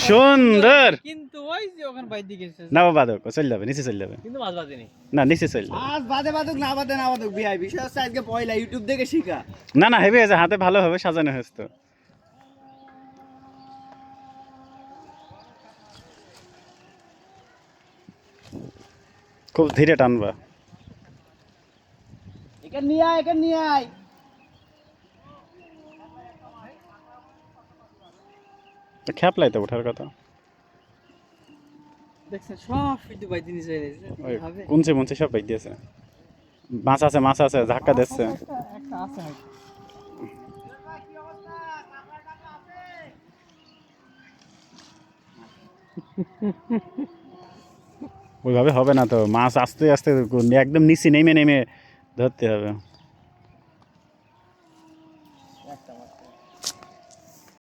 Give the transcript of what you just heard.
সুন্দর কিন্তু ওই যে ওখানে বাইর দিকে না বাদক চলে যাবে নিচে চলে যাবে কিন্তু মাছ বাজেনি না নিচে চলে যাবে আজ বাদুক না বাদুক বিআই বিষয় হচ্ছে আজকে পয়লা ইউটিউব দেখে শিখা। না হেভি আছে হাতে ভালো হবে সাজানো হয়েছে তো খুব ধীরে টানবা এখানে নিয়ে আয় খ্যাপলাই তো ওঠার কথা দেখছেন সব কিন্তু বাইর দিকে চলে ওই হবে কুঞ্চে মুঞ্চে সব পাই দিয়েছে মাছ আছে ধাক্কা দিচ্ছে একটা আছে হয়তো ওইভাবে হবে না তো মাছ আস্তে আস্তে একদম নিচে নেমে ধরতে হবে একটা মাছ